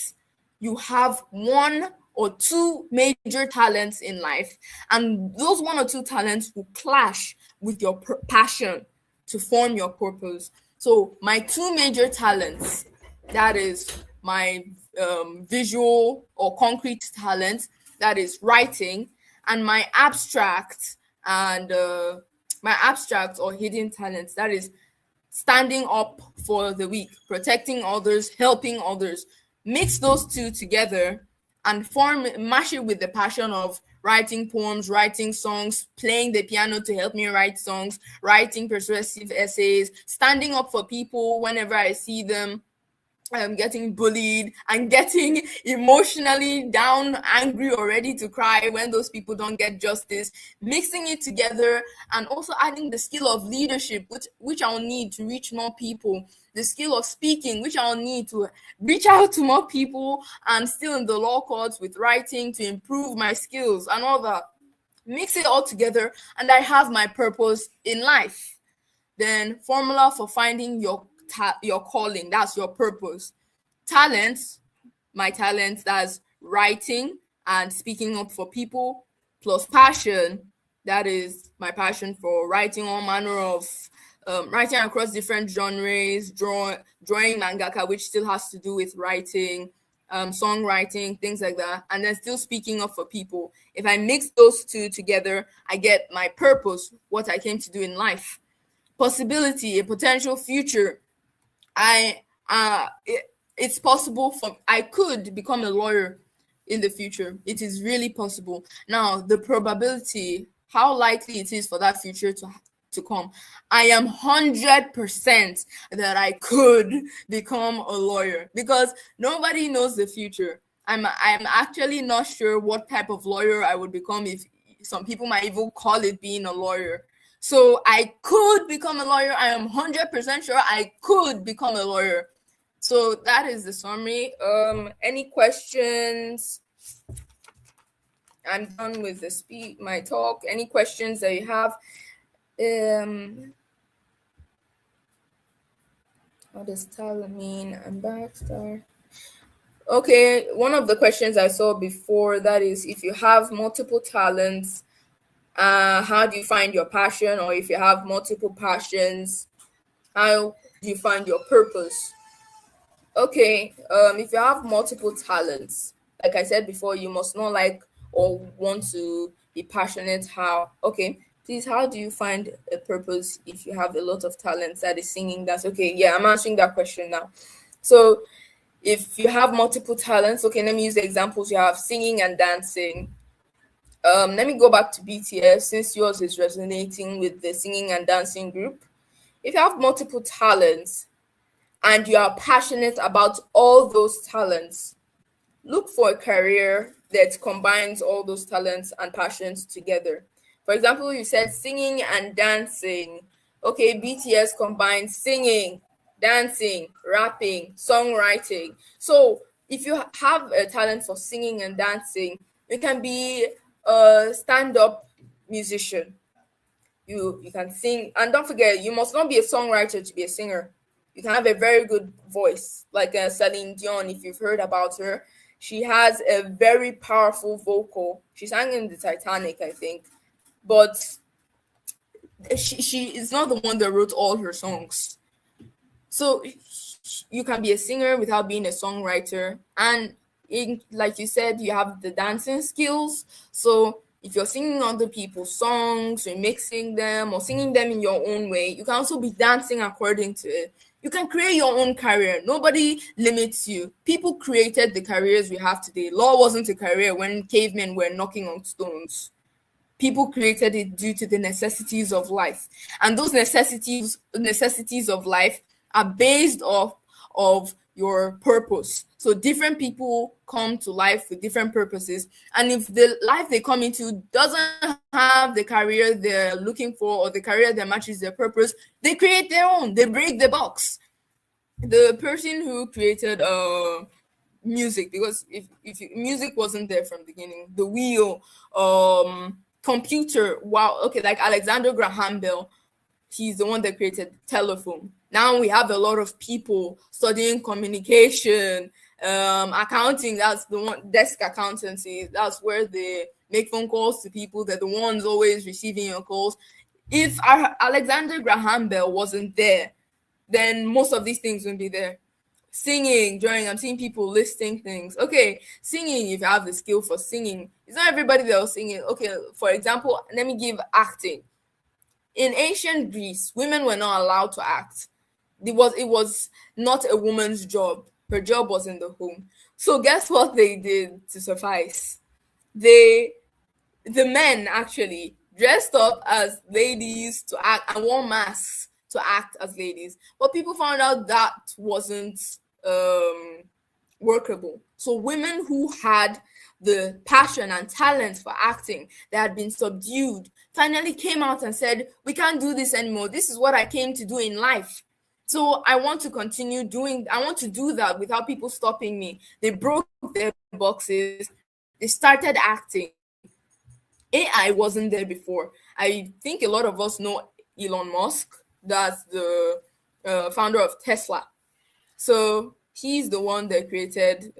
you have one or two major talents in life, and those one or two talents will clash with your passion to form your purpose. So my two major talents, that is my visual or concrete talent, that is writing, and and my abstract or hidden talents, that is standing up for the weak, protecting others, helping others. Mix those two together and mash it with the passion of writing poems, writing songs, playing the piano to help me write songs, writing persuasive essays, standing up for people whenever I see them getting bullied and getting emotionally down, angry, or ready to cry when those people don't get justice, mixing it together, and also adding the skill of leadership, which I'll need to reach more people, the skill of speaking, which I'll need to reach out to more people, and still in the law courts with writing to improve my skills and all that. Mix it all together, and I have my purpose in life. Then formula for finding your calling, that's your purpose. Talents, my talents, that's writing and speaking up for people, plus passion, that is my passion for writing all manner of writing across different genres, drawing mangaka, which still has to do with writing, songwriting, things like that, and then still speaking up for people. If I mix those two together, I get my purpose, what I came to do in life. Possibility, a potential future. It's possible for I could become a lawyer in the future. It is really possible. Now, the probability, how likely it is for that future to come, I am 100% that I could become a lawyer, because nobody knows the future. I'm actually not sure what type of lawyer I would become. If some people might even call it being a lawyer. So I could become a lawyer. I am 100% sure I could become a lawyer. So that is the summary. Any questions? I'm done with my talk. Any questions that you have? What does talent mean? I'm back, star. Okay, one of the questions I saw before, that is, if you have multiple talents, how do you find your passion? Or if you have multiple passions, how do you find your purpose? Okay, if you have multiple talents, like I said before, you must not like or want to be passionate. How? Okay, please, how do you find a purpose if you have a lot of talents? That is singing, that's okay. Yeah, I'm answering that question now. So if you have multiple talents, okay, let me use the examples. You have singing and dancing. Let me go back to BTS, since yours is resonating with the singing and dancing group. If you have multiple talents and you are passionate about all those talents, look for a career that combines all those talents and passions together. For example, you said singing and dancing. Okay, BTS combines singing, dancing, rapping, songwriting. So if you have a talent for singing and dancing, you can be a stand-up musician. You can sing, and don't forget, you must not be a songwriter to be a singer. You can have a very good voice, like Celine Dion, if you've heard about her. She has a very powerful vocal. She sang in the Titanic, I think, but she is not the one that wrote all her songs. So you can be a singer without being a songwriter. And like you said, you have the dancing skills. So if you're singing other people's songs, or mixing them, or singing them in your own way, you can also be dancing according to it. You can create your own career. Nobody limits you. People created the careers we have today. Law wasn't a career when cavemen were knocking on stones. People created it due to the necessities of life, and those necessities of life are based off of your purpose. So different people come to life with different purposes, and if the life they come into doesn't have the career they're looking for or the career that matches their purpose, they create their own. They break the box. The person who created music, because music wasn't there from the beginning, the wheel, computer, wow, okay, like Alexander Graham Bell, he's the one that created telephone. Now we have a lot of people studying communication, accounting. That's the one, desk accountancy. That's where they make phone calls to people. They're the ones always receiving your calls. If Alexander Graham Bell wasn't there, then most of these things wouldn't be there. Singing, drawing, I'm seeing people listing things. Okay, singing, if you have the skill for singing, it's not everybody that was singing. Okay, for example, let me give acting. In ancient Greece, women were not allowed to act. It was not a woman's job. Her job was in the home. So guess what they did to suffice? They the men actually dressed up as ladies to act and wore masks to act as ladies. But people found out that wasn't um workable. So women who had the passion and talent for acting that had been subdued finally came out and said, "We can't do this anymore. This is what I came to do in life. So I want to continue doing, I want to do that without people stopping me." They broke their boxes, they started acting. AI wasn't there before. I think a lot of us know Elon Musk. That's the founder of Tesla. So he's the one that created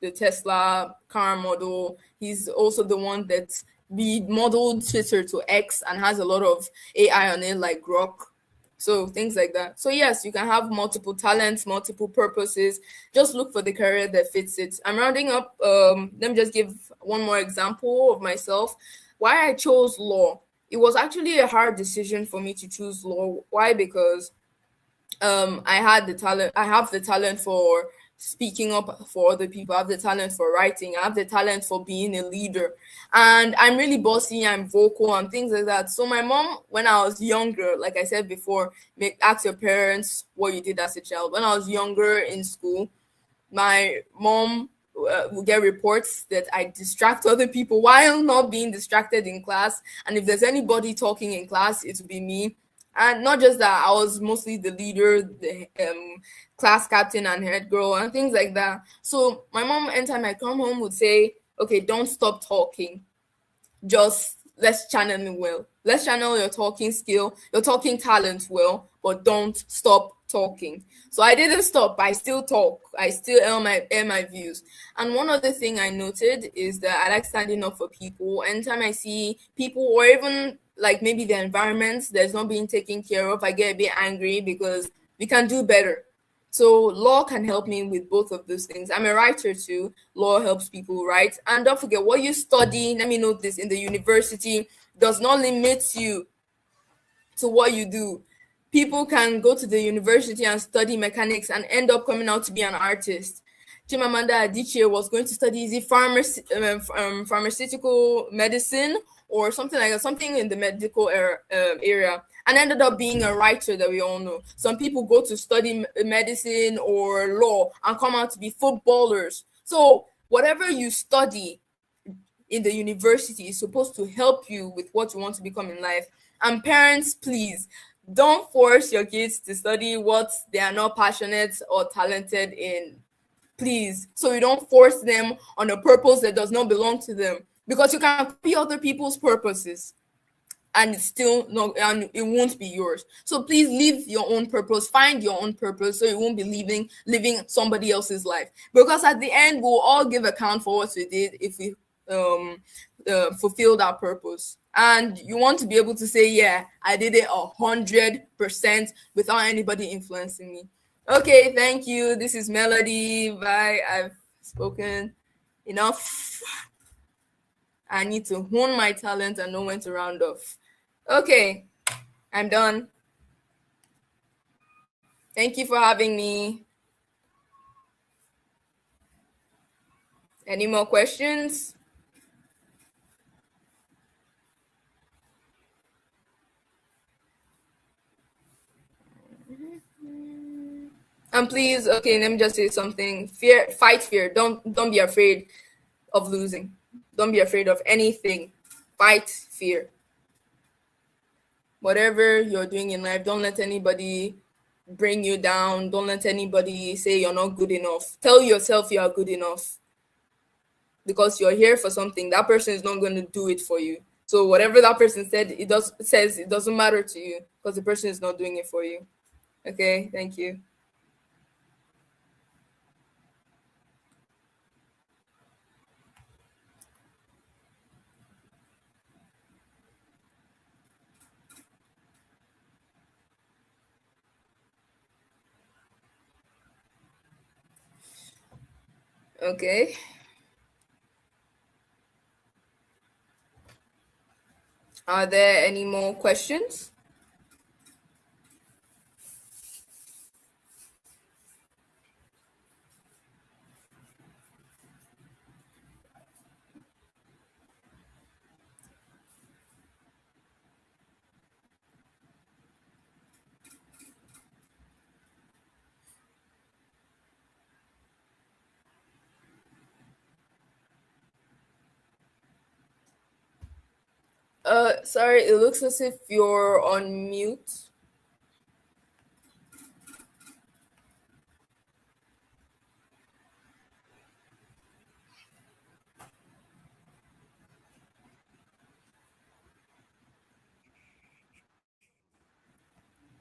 the Tesla car model. He's also the one that remodeled Twitter to X and has a lot of AI on it, like Grok. So things like that. So yes, you can have multiple talents, multiple purposes. Just look for the career that fits it. I'm rounding up. Let me just give one more example of myself. Why I chose law. It was actually a hard decision for me to choose law. Why? Because I have the talent for speaking up for other people. I have the talent for writing. I have the talent for being a leader, and I'm really bossy. I'm vocal and things like that. So my mom, when I was younger, like I said before, ask your parents what you did as a child. When I was younger in school, my mom will get reports that I distract other people while not being distracted in class. And if there's anybody talking in class, it will be me. And not just that, I was mostly the leader, the class captain and head girl and things like that. So my mom, anytime I come home, would say, "Okay, don't stop talking. Just let's channel it well. Let's channel your talking skill, your talking talent well, but don't stop talking." So I didn't stop. I still talk. I still air my views. And one other thing I noted is that I like standing up for people. Anytime I see people, or even like maybe the environment that's not being taken care of, I get a bit angry because we can do better. So law can help me with both of those things. I'm a writer too. Law helps people write. And don't forget, what you study, let me note this, in the university does not limit you to what you do. People can go to the university and study mechanics and end up coming out to be an artist. Chimamanda Adichie was going to study, is it pharmaceutical medicine or something like that, something in the medical area, and ended up being a writer that we all know. Some people go to study medicine or law and come out to be footballers. So whatever you study in the university is supposed to help you with what you want to become in life. And parents, please don't force your kids to study what they are not passionate or talented in. Please. So you don't force them on a purpose that does not belong to them. Because you can copy other people's purposes and it's still not, and it won't be yours. So please live your own purpose, find your own purpose, so you won't be living somebody else's life. Because at the end, we'll all give account for what we did if we fulfilled our purpose. And you want to be able to say, "Yeah, I did it 100% without anybody influencing me." Okay, thank you. This is Melody. Bye. I've spoken enough. I need to hone my talent and know when to round off. Okay, I'm done. Thank you for having me. Any more questions? And please, okay, let me just say something. Fight fear. Don't be afraid of losing. Don't be afraid of anything. Fight fear. Whatever you're doing in life, don't let anybody bring you down. Don't let anybody say you're not good enough. Tell yourself you are good enough because you're here for something. That person is not going to do it for you. So whatever that person says it doesn't matter to you because the person is not doing it for you. Okay, thank you. Okay. Are there any more questions? Sorry, it looks as if you're on mute.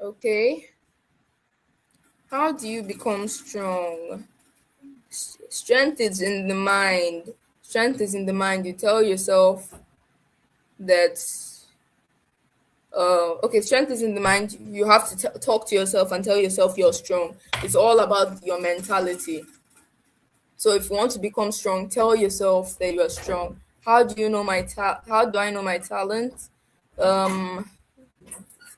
Okay. How do you become strong? Strength is in the mind. Strength is in the mind. You tell yourself that okay, strength is in the mind. You have to talk to yourself and tell yourself you're strong. It's all about your mentality. So if you want to become strong, tell yourself that you're strong. How do you know how do I know my talent? Um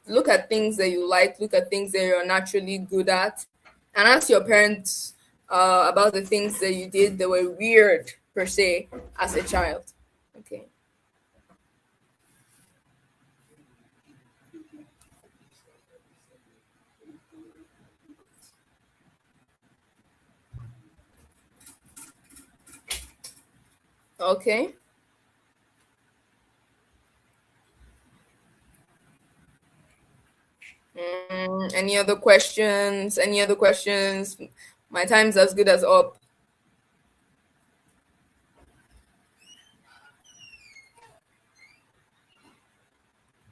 Look at things that you like, look at things that you're naturally good at, and ask your parents about the things that you did that were weird per se as a child. Okay. Okay. Any other questions? Any other questions? My time's as good as up.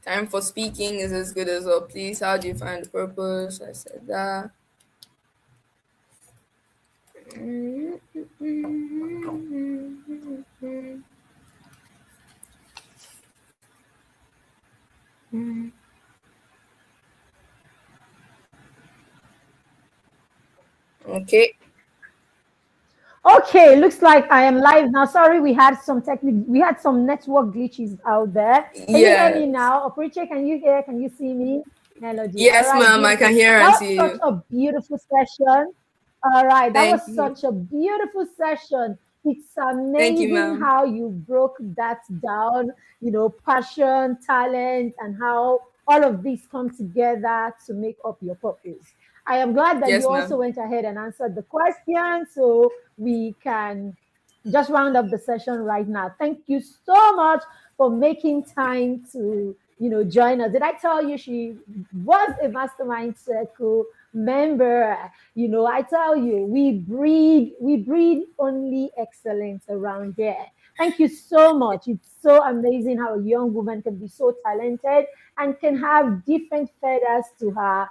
Time for speaking is as good as up. Please, how do you find the purpose? I said that. Okay. Okay, looks like I am live now. Sorry, we had some network glitches out there. Can you hear Yeah. me now? Opuriche, can you hear? Can you see me? Melody. All Yes, right, ma'am. I beautiful. can hear That and was see such you. a beautiful session. All right, that was Thank you. such a beautiful session. It's Thank you, amazing ma'am. how you broke that down, passion, talent, and how all of these come together to make up your purpose. I am glad that you Yes, also ma'am. went ahead and answered the question so we can just round up the session right now. Thank you so much for making time to join us. Did I tell you she was a mastermind circle member? I tell you, we breed only excellence around here. Thank you so much. It's so amazing how a young woman can be so talented and can have different feathers to her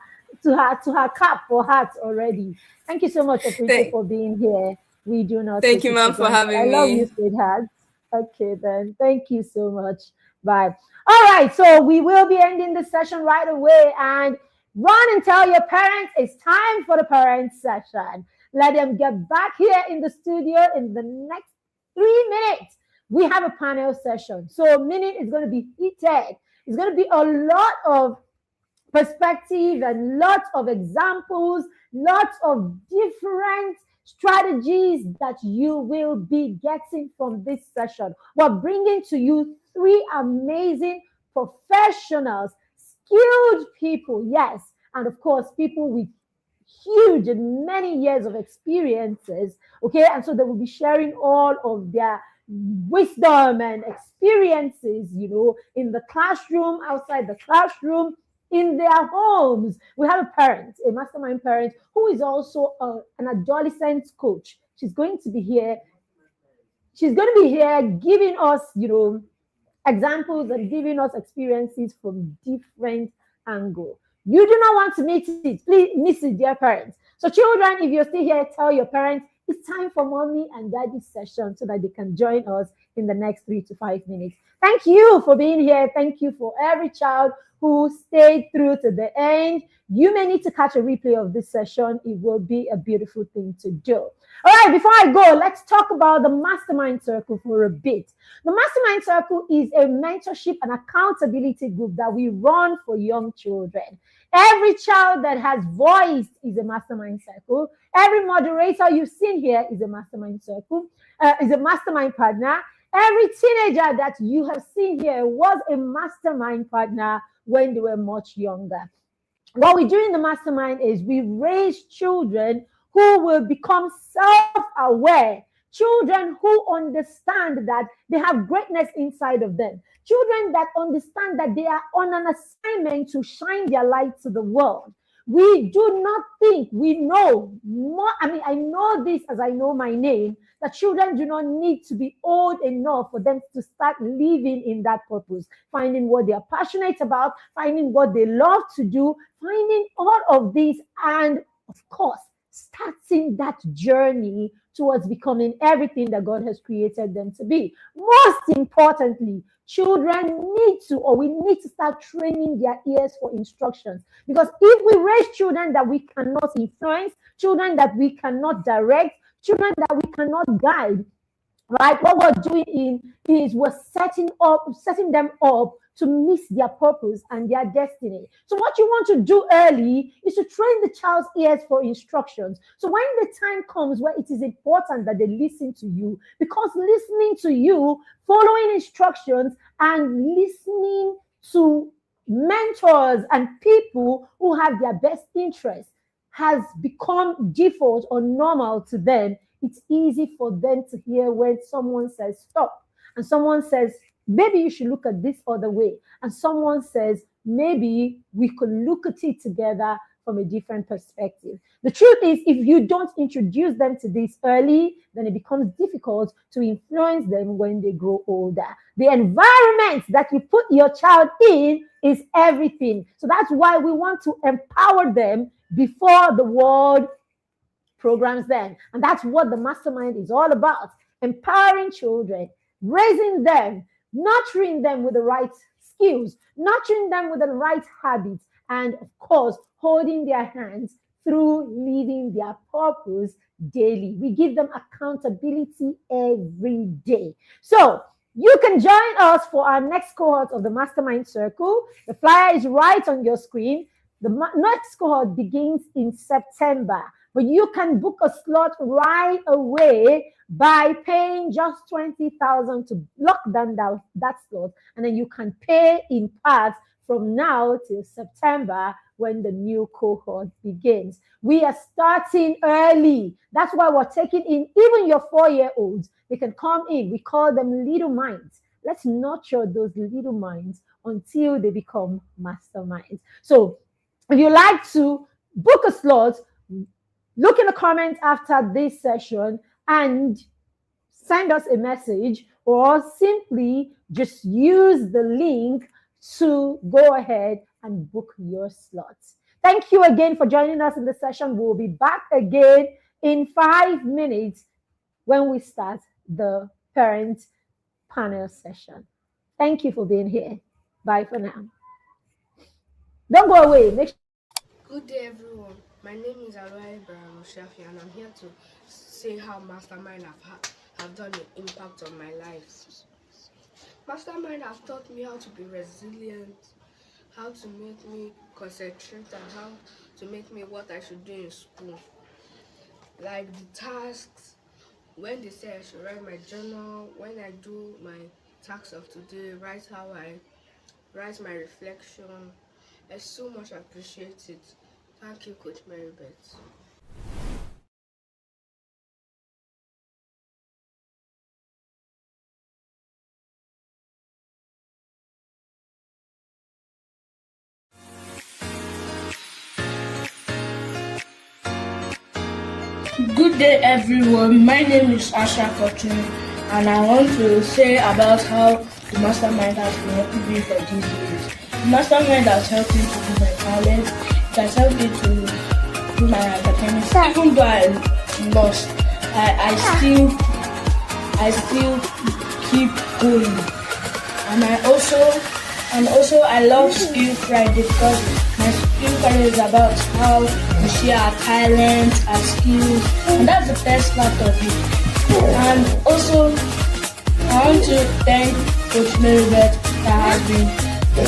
cap or hat already. Thank you so much, Opuriche, Thank, for being here. We do not thank take you, it for ma'am, for granted. I having love you, me. sweetheart. Okay, then. Thank you so much. Bye. All right, so we will be ending the session right away. And run and tell your parents it's time for the parent session. Let them get back here in the studio in the next 3 minutes. We have a panel session. So, meaning it's going to be heated. It's going to be a lot of perspective and lots of examples, lots of different strategies that you will be getting from this session. We're bringing to you three amazing professionals, skilled people, yes, and of course, people with huge and many years of experiences. Okay, and so they will be sharing all of their wisdom and experiences, in the classroom, outside the classroom, in their homes. We have a parent, a mastermind parent, who is also an adolescent coach. She's going to be here giving us, examples and giving us experiences from different angles. You do not want to miss it, dear parents. So, children, if you're still here, tell your parents it's time for mommy and daddy session so that they can join us in the next 3 to 5 minutes. Thank you for being here. Thank you for every child who stayed through to the end. You may need to catch a replay of this session. It will be a beautiful thing to do. All right, before I go, let's talk about the Mastermind Circle for a bit. The Mastermind Circle is a mentorship and accountability group that we run for young children. Every child that has voice is a Mastermind Circle. Every moderator you've seen here is a Mastermind Circle, is a Mastermind partner. Every teenager that you have seen here was a Mastermind partner when they were much younger. What we do in the Mastermind is we raise children who will become self-aware, children who understand that they have greatness inside of them, children that understand that they are on an assignment to shine their light to the world. We do not think we know more. I mean, I know this as I know my name, that children do not need to be old enough for them to start living in that purpose, finding what they are passionate about, finding what they love to do, finding all of these, and of course, starting that journey towards becoming everything that God has created them to be. Most importantly, children need to, or we need to start training their ears for instructions. Because if we raise children that we cannot influence, children that we cannot direct, children that we cannot guide, right? What we're doing is we're setting them up to miss their purpose and their destiny. So what you want to do early is to train the child's ears for instructions. So when the time comes where it is important that they listen to you, because listening to you, following instructions, and listening to mentors and people who have their best interests has become default or normal to them, it's easy for them to hear when someone says stop, and someone says maybe you should look at this other way, and someone says maybe we could look at it together from a different perspective. The truth is, if you don't introduce them to this early, then it becomes difficult to influence them when they grow older. The environment that you put your child in is everything. So that's why we want to empower them before the world programs them. And that's what the mastermind is all about: empowering children, raising them, nurturing them with the right skills, nurturing them with the right habits, and of course, holding their hands through living their purpose daily. We give them accountability every day. So, you can join us for our next cohort of the Mastermind Circle. The flyer is right on your screen. The next cohort begins in September, but you can book a slot right away by paying just 20,000 to lock down that slot, and then you can pay in parts from now till September when the new cohort begins. We are starting early. That's why we're taking in even your 4-year-olds. They can come in. We call them little minds. Let's nurture those little minds until they become masterminds. So if you like to book a slot, look in the comments after this session and send us a message, or simply just use the link to go ahead and book your slots. Thank you again for joining us in the session. We'll be back again in 5 minutes when we start the parent panel session. Thank you for being here. Bye for now. Don't go away. Good day, everyone. My name is Aloy Ibrahim Shafi, and I'm here to say how Mastermind have done an impact on my life. Mastermind have taught me how to be resilient, how to make me concentrate, and how to make me what I should do in school. Like the tasks, when they say I should write my journal, when I do my tasks of today, write how I write my reflection. I so much appreciate it. Thank you, Coach Marybeth. Good day, everyone. My name is Asha Fortune, and I want to say about how the mastermind has been helping me for these years. The mastermind has helped me to do my talent. It has helped me to do my academics. Even though I lost, I still keep going. And I love Skill Friday because my Skill Friday is about how we share our talents, our skills, and that's the best part of it. And also, I want to thank Coach Marybeth that has been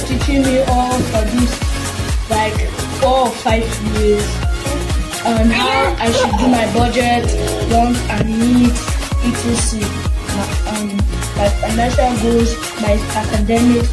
teaching me all for this like 4 or 5 years on how I should do my budget, wants and needs, etc. My financial goals, my academics.